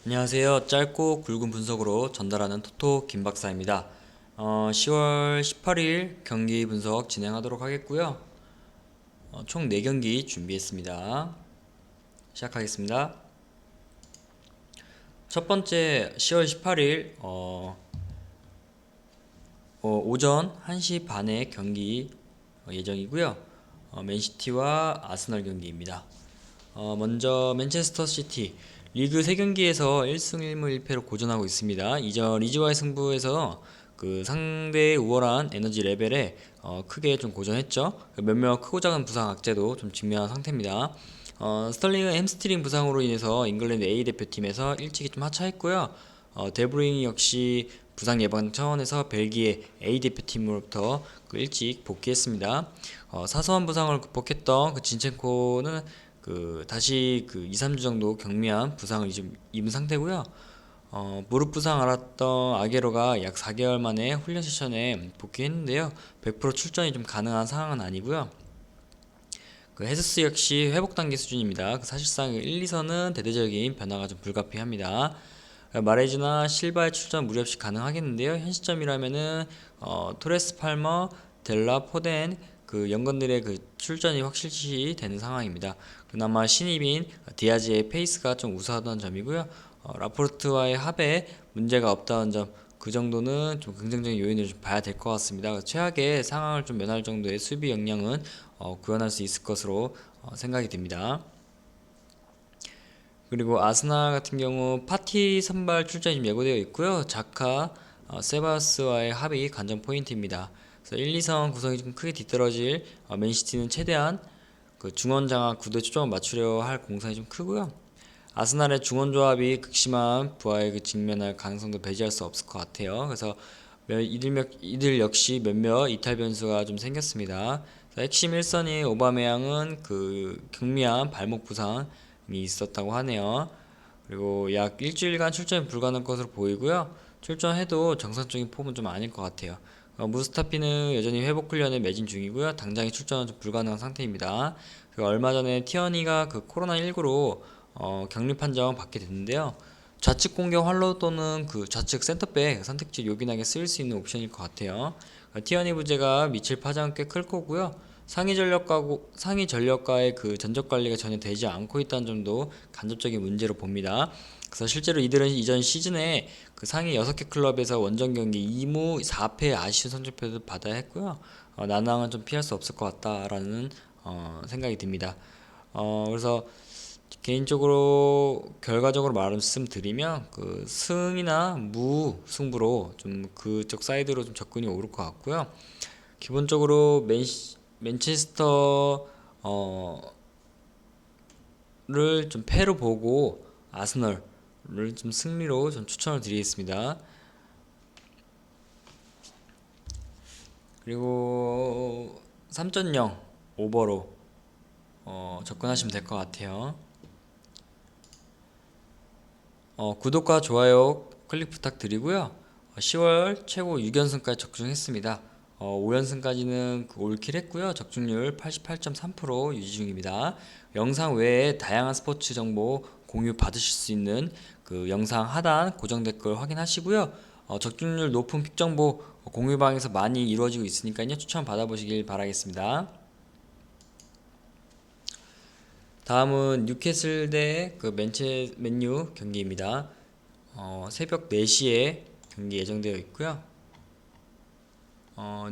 안녕하세요. 짧고 굵은 분석으로 전달하는 토토 김박사입니다. 10월 18일 경기 분석 진행하도록 하겠고요. 총 4경기 준비했습니다. 시작하겠습니다. 첫 번째 10월 18일 오전 1시 반에 경기 예정이고요. 맨시티와 아스널 경기입니다. 먼저 맨체스터 시티 리그 3경기에서 1승 1무 1패로 고전하고 있습니다. 이전 리즈와의 승부에서 그 상대의 우월한 에너지 레벨에 크게 좀 고전했죠. 몇몇 크고 작은 부상 악재도 좀 직면한 상태입니다. 스털링은 햄스트링 부상으로 인해서 잉글랜드 A 대표팀에서 일찍이 좀 하차했고요. 데브루이니 역시 부상 예방 차원에서 벨기에 A 대표팀으로부터 일찍 복귀했습니다. 사소한 부상을 극복했던 진첸코는 다시 2, 3주 정도 경미한 부상을 좀 입은 상태고요. 무릎 부상 앓았던 아게로가 약 4개월 만에 훈련 세션에 복귀했는데요. 100% 출전이 좀 가능한 상황은 아니고요. 헤스스 역시 회복 단계 수준입니다. 사실상 1, 2선은 대대적인 변화가 좀 불가피합니다. 마레즈나 실바의 출전 무리 없이 가능하겠는데요. 현 시점이라면은 토레스 팔머, 델라, 포덴 연건들의 출전이 확실시 되는 상황입니다. 그나마 신입인 디아즈의 페이스가 좀 우수하다는 점이고요. 라포르트와의 합에 문제가 없다는 점, 그 정도는 좀 긍정적인 요인을 좀 봐야 될 것 같습니다. 최악의 상황을 좀 면할 정도의 수비 역량은 구현할 수 있을 것으로 생각이 듭니다. 그리고 아스날 같은 경우 파티 선발 출전이 좀 예고되어 있고요. 자카, 세바스와의 합이 관전 포인트입니다. 그래서 1, 2선 구성이 좀 크게 뒤떨어질 맨시티는 최대한 중원 장악 구도에 초점을 맞추려 할 공산이 좀 크고요. 아스날의 중원 조합이 극심한 부하에 직면할 가능성도 배제할 수 없을 것 같아요. 그래서 이들 역시 몇몇 이탈 변수가 좀 생겼습니다. 핵심 1선이 오바메양은 경미한 발목 부상이 있었다고 하네요. 그리고 약 일주일간 출전이 불가능한 것으로 보이고요. 출전해도 정상적인 폼은 좀 아닐 것 같아요. 무스타피는 여전히 회복 훈련에 매진 중이고요. 당장의 출전은 좀 불가능한 상태입니다. 그리고 얼마 전에 티어니가 코로나19로 격리 판정 받게 됐는데요. 좌측 공격 활로 또는 좌측 센터백 선택지 요긴하게 쓰일 수 있는 옵션일 것 같아요. 티어니 부재가 미칠 파장은 꽤 클 거고요. 상위 전력과의 전적 관리가 전혀 되지 않고 있다는 점도 간접적인 문제로 봅니다. 그래서 실제로 이들은 이전 시즌에 상위 6개 클럽에서 원정 경기 2무 4패 아쉬운 성적표도 받아야 했고요. 난항은 좀 피할 수 없을 것 같다라는 생각이 듭니다. 그래서 개인적으로 결과적으로 말씀드리면 승이나 무 승부로 좀 그쪽 사이드로 좀 접근이 오를 것 같고요. 기본적으로 맨체스터 를 좀 패로 보고 아스널을 좀 승리로 좀 추천을 드리겠습니다. 그리고 3.0 오버로 접근하시면 될 것 같아요. 구독과 좋아요 클릭 부탁드리고요. 10월 최고 6연승까지 적중했습니다. 5연승까지는 올킬 했고요. 적중률 88.3% 유지 중입니다. 영상 외에 다양한 스포츠 정보 공유 받으실 수 있는 영상 하단 고정 댓글 확인하시고요. 적중률 높은 픽 정보 공유방에서 많이 이루어지고 있으니까요. 추천 받아보시길 바라겠습니다. 다음은 뉴캐슬 대 맨유 경기입니다. 새벽 4시에 경기 예정되어 있고요.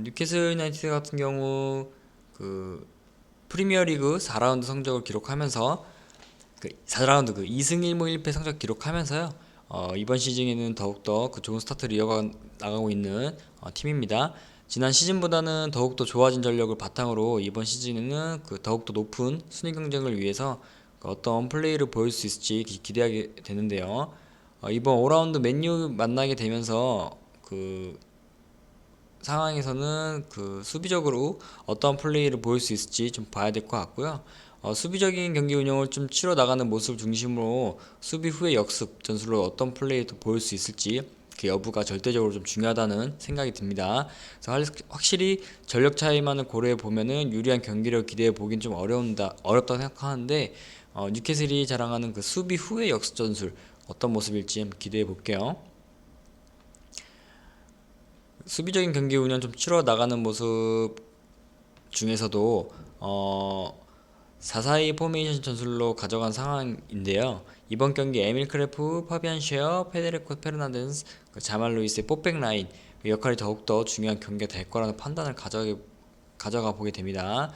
뉴캐슬 유나이티드 같은 경우 프리미어리그 4라운드 성적을 기록하면서 4라운드 2승 1무 1패 성적 기록하면서요. 이번 시즌에는 더욱더 좋은 스타트를 이어가 나가고 있는 팀입니다. 지난 시즌보다는 더욱더 좋아진 전력을 바탕으로 이번 시즌에는 더욱더 높은 순위 경쟁을 위해서 어떤 플레이를 보일 수 있을지 기대하게 되는데요. 이번 5라운드 맨유 만나게 되면서 상황에서는 수비적으로 어떤 플레이를 보일 수 있을지 좀 봐야 될 것 같고요. 수비적인 경기 운영을 좀 치러 나가는 모습을 중심으로 수비 후의 역습 전술로 어떤 플레이도 보일 수 있을지 여부가 절대적으로 좀 중요하다는 생각이 듭니다. 그래서 확실히 전력 차이만을 고려해 보면은 유리한 경기를 기대해 보긴 좀 어렵다고 생각하는데 뉴캐슬이 자랑하는 그 수비 후의 역전술 어떤 모습일지 한번 기대해 볼게요. 수비적인 경기 운영 좀 치러 나가는 모습 중에서도 4-4-2 포메이션 전술로 가져간 상황인데요. 이번 경기 에밀 크레프, 파비안 쉐어, 페데리코 페르난데스, 자말 루이스의 뽀백 라인 역할이 더욱더 중요한 경기가 될 거라는 판단을 가져가 보게 됩니다.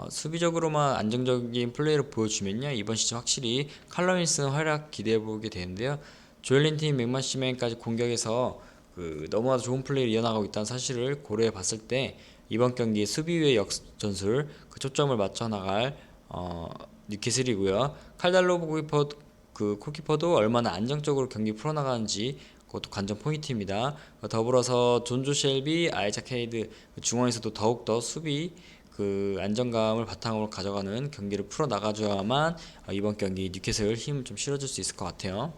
수비적으로만 안정적인 플레이를 보여주면요, 이번 시즌 확실히 칼럼 윌슨 활약 기대해 보게 되는데요. 조엘린팀 맥마시맨까지 공격에서 너무나도 좋은 플레이를 이어나가고 있다는 사실을 고려해 봤을 때 이번 경기 수비 위의 역전술 초점을 맞춰 나갈 뉴캐슬이고요. 칼달로 골키퍼도 얼마나 안정적으로 경기 풀어나가는지 그것도 관전 포인트입니다. 더불어서 존조 셸비, 아이작 헤이드 중원에서도 더욱더 수비 안정감을 바탕으로 가져가는 경기를 풀어나가줘야만 이번 경기 뉴캐슬 힘을 좀 실어줄 수 있을 것 같아요.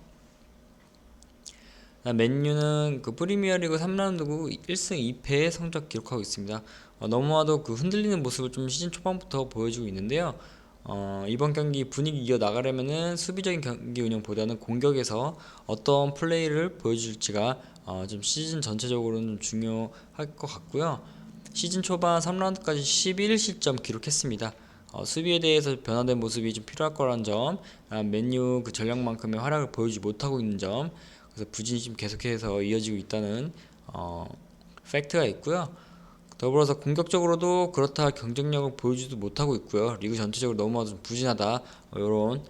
맨유는 프리미어리그 3라운드고 1승 2패의 성적 기록하고 있습니다. 너무나도 흔들리는 모습을 좀 시즌 초반부터 보여주고 있는데요. 이번 경기 분위기 이어나가려면은 수비적인 경기 운영보다는 공격에서 어떤 플레이를 보여줄지가 좀 시즌 전체적으로는 좀 중요할 것 같고요. 시즌 초반 3라운드까지 11실점 기록했습니다. 수비에 대해서 변화된 모습이 좀 필요할 거라는 점, 맨유 전력만큼의 활약을 보여주지 못하고 있는 점, 그래서 부진이 좀 계속해서 이어지고 있다는 팩트가 있고요. 더불어서 공격적으로도 그렇다 경쟁력을 보여주지도 못하고 있고요. 리그 전체적으로 너무 좀 부진하다 이런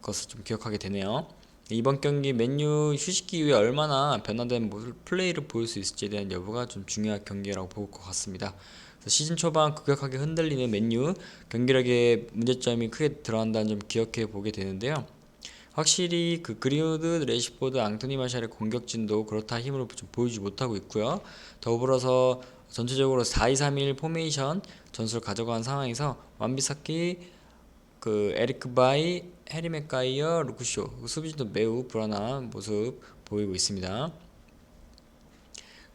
것을 좀 기억하게 되네요. 이번 경기 맨유 휴식기 이후에 얼마나 변화된 플레이를 보일 수 있을지에 대한 여부가 좀 중요한 경기라고 볼 것 같습니다. 시즌 초반 급격하게 흔들리는 맨유 경기력에 문제점이 크게 들어간다는 점 기억해 보게 되는데요. 확실히 그린우드, 레시포드, 앙토니 마샬의 공격진도 그렇다 힘으로 좀 보여주지 못하고 있고요. 더불어서 전체적으로 4-2-3-1 포메이션 전술을 가져간 상황에서 완비사키, 에리크 바이, 해리 맥가이어, 루크쇼 수비진도 매우 불안한 모습 보이고 있습니다.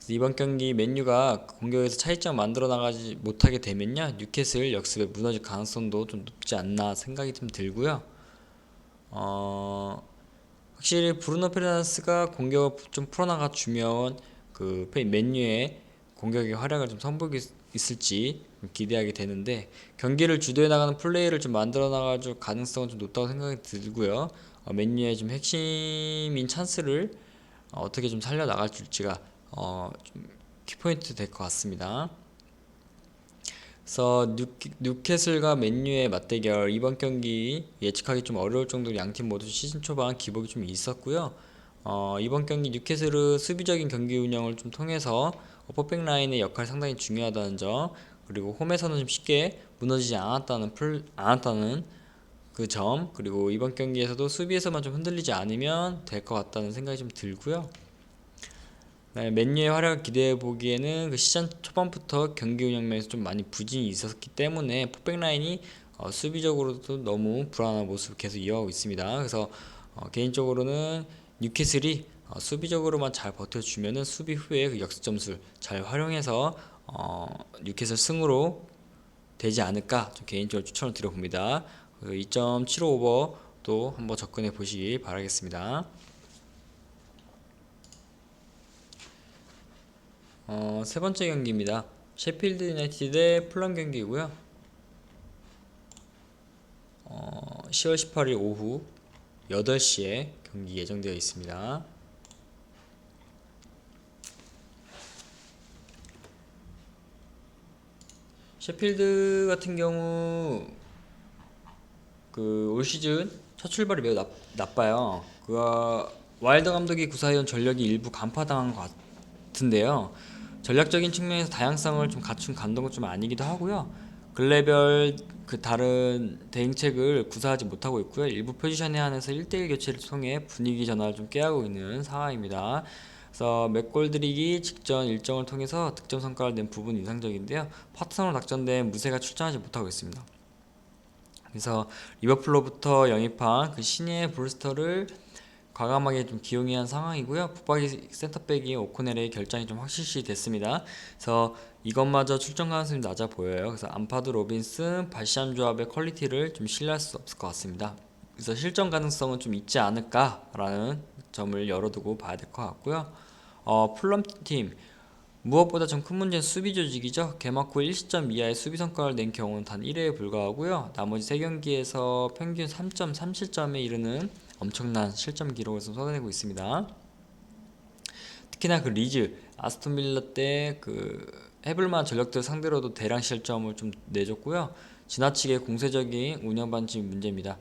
이번 경기 맨유가 공격에서 차이점 만들어 나가지 못하게 되면요, 뉴캐슬 역습에 무너질 가능성도 좀 높지 않나 생각이 좀 들고요. 확실히 브루노 페르난데스가 공격을 좀 풀어나가 주면 맨유의 공격의 활약을 좀 선보일 있을지 기대하게 되는데, 경기를 주도해 나가는 플레이를 좀 만들어 나가줄 가능성은 좀 높다고 생각이 들고요. 맨유의 좀 핵심인 찬스를 어떻게 좀 살려 나갈 줄지가 좀 키포인트 될 것 같습니다. 그래서 뉴캐슬과 맨유의 맞대결, 이번 경기 예측하기 좀 어려울 정도로 양팀 모두 시즌 초반 기복이 좀 있었고요. 이번 경기 뉴캐슬은 수비적인 경기 운영을 좀 통해서 퍼펙 라인의 역할이 상당히 중요하다는 점, 그리고 홈에서는 좀 쉽게 무너지지 않았다는 그 점, 그리고 이번 경기에서도 수비에서만 좀 흔들리지 않으면 될 것 같다는 생각이 좀 들고요. 맨유의 활약을 기대해 보기에는 시즌 초반부터 경기 운영 면에서 좀 많이 부진이 있었기 때문에 퍼펙 라인이 수비적으로도 너무 불안한 모습을 계속 이어가고 있습니다. 그래서 개인적으로는 뉴캐슬이 수비적으로만 잘 버텨주면은 수비 후에 역습점수를 잘 활용해서 뉴캐슬 승으로 되지 않을까 좀 개인적으로 추천을 드려봅니다. 2.75오버도 한번 접근해 보시기 바라겠습니다. 세 번째 경기입니다. 셰필드 유나이티드 대 풀럼 경기이고요. 10월 18일 오후 8시에 경기 예정되어 있습니다. 셰필드 같은 경우 올 시즌 첫 출발이 매우 나빠요. 와일드 감독이 구사해온 전력이 일부 간파당한 것 같은데요. 전략적인 측면에서 다양성을 좀 갖춘 감독은 좀 아니기도 하고요. 근래별 다른 대응책을 구사하지 못하고 있고요. 일부 포지션에 한해서 1대1 교체를 통해 분위기 전환을 좀 깨하고 있는 상황입니다. 그래서 맥골 들이기 직전 일정을 통해서 득점 성과를 낸 부분이 인상적인데요. 파트너로 작전된 무세가 출전하지 못하고 있습니다. 그래서 리버풀로부터 영입한 신예 브루스터를 과감하게 좀 기용해야 한 상황이고요. 북박이 센터백이 오코넬의 결장이 좀 확실시 됐습니다. 그래서 이것마저 출전 가능성이 낮아 보여요. 그래서 암파드, 로빈슨, 발시암 조합의 퀄리티를 좀 신뢰할 수 없을 것 같습니다. 그래서 실전 가능성은 좀 있지 않을까라는 점을 열어두고 봐야 될 것 같고요. 풀럼 팀 무엇보다 좀 큰 문제는 수비 조직이죠. 개막 후 1시점 이하의 수비 성과를 낸 경우는 단 1회에 불과하고요. 나머지 3경기에서 평균 3.3실점에 이르는 엄청난 실점 기록을 쏟아내고 있습니다. 특히나 그 리즈, 아스톤 빌라 때 그 해볼만 전력들 상대로도 대량 실점을 좀 내줬고요. 지나치게 공세적인 운영 방식이 문제입니다.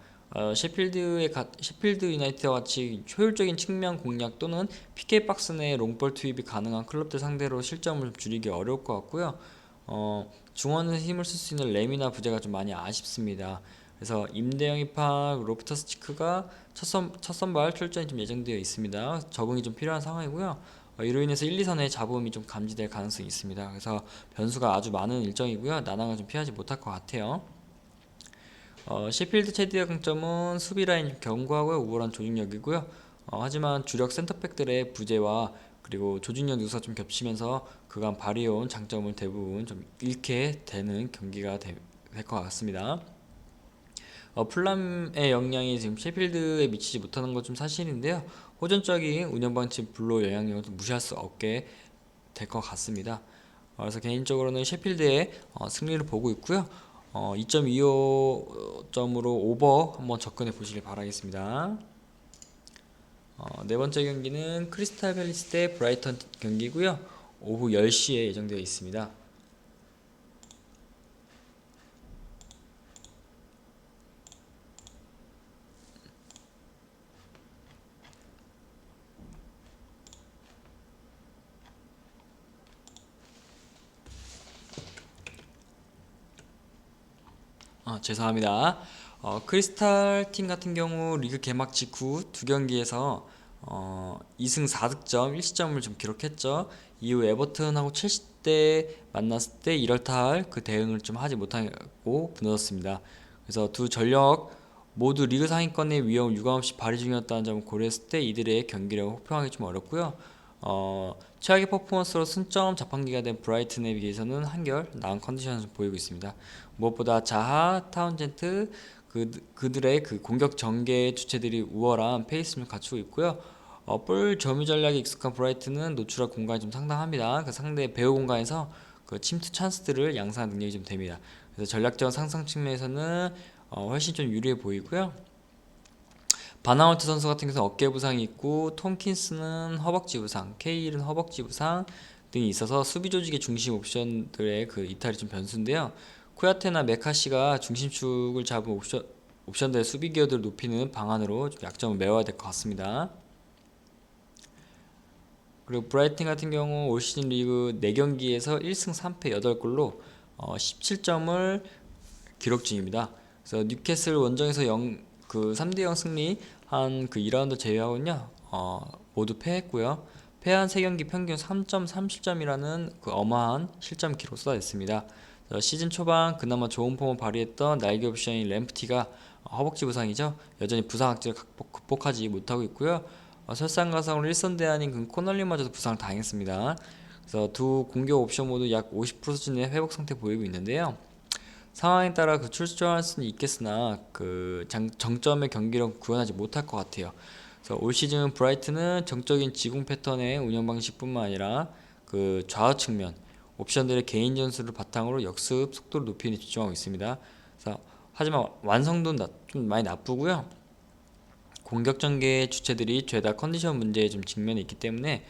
셰필드 유나이티드와 같이 효율적인 측면 공략 또는 PK 박스 내 롱볼 투입이 가능한 클럽들 상대로 실점을 줄이기 어려울 것 같고요. 중원에 힘을 쓸 수 있는 램이나 부재가 좀 많이 아쉽습니다. 그래서 임대영 입학 로프터스 치크가 첫 선발 출전이 좀 예정되어 있습니다. 적응이 좀 필요한 상황이고요. 이로 인해서 1, 2선의 잡음이 좀 감지될 가능성이 있습니다. 그래서 변수가 아주 많은 일정이고요. 난항을 좀 피하지 못할 것 같아요. 시필드 체디의 강점은 수비 라인 견고하고 우월한 조직력이고요. 하지만 주력 센터백들의 부재와 그리고 조직력 누수가 좀 겹치면서 그간 발휘해온 장점을 대부분 좀 잃게 되는 경기가 될 것 같습니다. 풀람의 역량이 지금 셰필드에 미치지 못하는 것 좀 사실인데요. 호전적인 운영 방식 불로 영향력을 무시할 수 없게 될 것 같습니다. 그래서 개인적으로는 셰필드의 승리를 보고 있고요. 2.25점으로 오버 한번 접근해 보시길 바라겠습니다. 네 번째 경기는 크리스탈 팰리스 대 브라이턴 경기고요. 오후 10시에 예정되어 있습니다. 죄송합니다. 크리스탈 팀 같은 경우 리그 개막 직후 두 경기에서 2승 4득점 1시점을 좀 기록했죠. 이후 에버튼하고 첼시 때 만났을 때 이럴탈 그 대응을 좀 하지 못하고 무너졌습니다. 그래서 두 전력 모두 리그 상위권의 위험을 유감없이 발휘 중이었다는 점을 고려했을 때 이들의 경기력을 호평하기 좀 어렵고요. 최악의 퍼포먼스로 승점 자판기가 된 브라이튼에 비해서는 한결 나은 컨디션을 보이고 있습니다. 무엇보다 자하, 타운젠트 그들의 그 공격 전개 주체들이 우월한 페이스를 갖추고 있고요. 볼 점유 전략에 익숙한 브라이튼은 노출할 공간이 좀 상당합니다. 그 상대의 배후 공간에서 그 침투 찬스들을 양산할 능력이 좀 됩니다. 그래서 전략적 상승 측면에서는 훨씬 좀 유리해 보이고요. 바나우트 선수 같은 경우는 어깨 부상이 있고 톰킨스는 허벅지 부상, 케일은 허벅지 부상 등이 있어서 수비 조직의 중심 옵션들의 그 이탈이 좀 변수인데요. 쿠야테나 메카시가 중심축을 잡은 옵션들의 수비 기여도를 높이는 방안으로 좀 약점을 메워야 될 것 같습니다. 그리고 브라이튼 같은 경우 올 시즌 리그 4경기에서 1승 3패 8골로 17점을 기록 중입니다. 그래서 뉴캐슬 원정에서 3대0 승리한 그 2라운드 제외하고는요, 모두 패했고요. 패한 3경기 평균 3.3실점이라는 그 어마한 실점 기록 쏟아냈습니다. 시즌 초반 그나마 좋은 폼을 발휘했던 날개 옵션인 램프티가 허벅지 부상이죠. 여전히 부상 악재를 극복하지 못하고 있고요. 설상가상으로 1선대 아닌 코널리마저도 부상을 당했습니다. 그래서 두 공격 옵션 모두 약 50% 수준의 회복 상태 보이고 있는데요. 상황에 따라 그 출전할 수는 있겠으나 그 정점의 경기력 구현하지 못할 것 같아요. 그래서 올 시즌 브라이튼은 정적인 지공 패턴의 운영 방식뿐만 아니라 그 좌우 측면 옵션들의 개인 전술을 바탕으로 역습 속도를 높이는 데 집중하고 있습니다. 그래서 하지만 완성도는 좀 많이 나쁘고요. 공격 전개의 주체들이 죄다 컨디션 문제에 좀 직면해 있기 때문에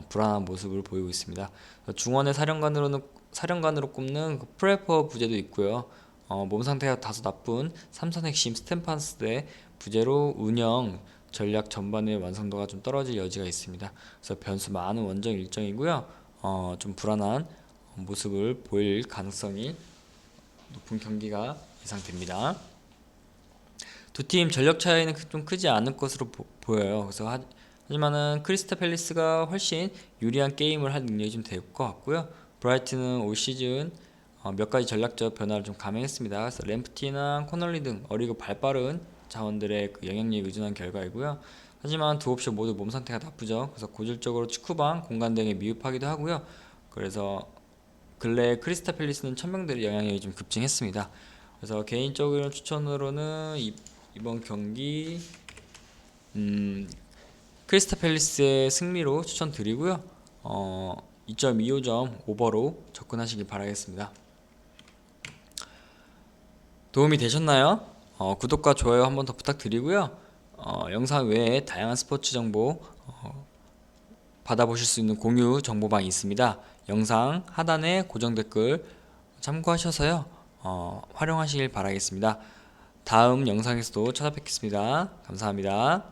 불안한 모습을 보이고 있습니다. 중원의 사령관으로 꼽는 그 프레퍼 부재도 있고요. 몸 상태가 다소 나쁜 삼선 핵심 스탠파스 대 부재로 운영 전략 전반의 완성도가 좀 떨어질 여지가 있습니다. 그래서 변수 많은 원정 일정이고요. 좀 불안한 모습을 보일 가능성이 높은 경기가 예상됩니다. 두 팀 전력 차이는 좀 크지 않을 것으로 보여요. 그래서 하지만은 크리스탈 팰리스가 훨씬 유리한 게임을 할 능력이 좀 될 것 같고요. 브라이튼은 올 시즌 몇 가지 전략적 변화를 좀 감행했습니다. 그래서 램프티나 코널리 등 어리고 발빠른 자원들의 그 영향력에 의존한 결과이고요. 하지만 두 옵션 모두 몸 상태가 나쁘죠. 그래서 고질적으로 축구방, 공간 등에 미흡하기도 하고요. 그래서 근래 크리스탈 팰리스는 천명들의 영향력이 좀 급증했습니다. 그래서 개인적인 추천으로는 이번 경기 크리스탈 팰리스의 승리로 추천드리고요. 2.25점 오버로 접근하시길 바라겠습니다. 도움이 되셨나요? 구독과 좋아요 한 번 더 부탁드리고요. 영상 외에 다양한 스포츠 정보 받아보실 수 있는 공유 정보방이 있습니다. 영상 하단에 고정 댓글 참고하셔서요. 활용하시길 바라겠습니다. 다음 영상에서도 찾아뵙겠습니다. 감사합니다.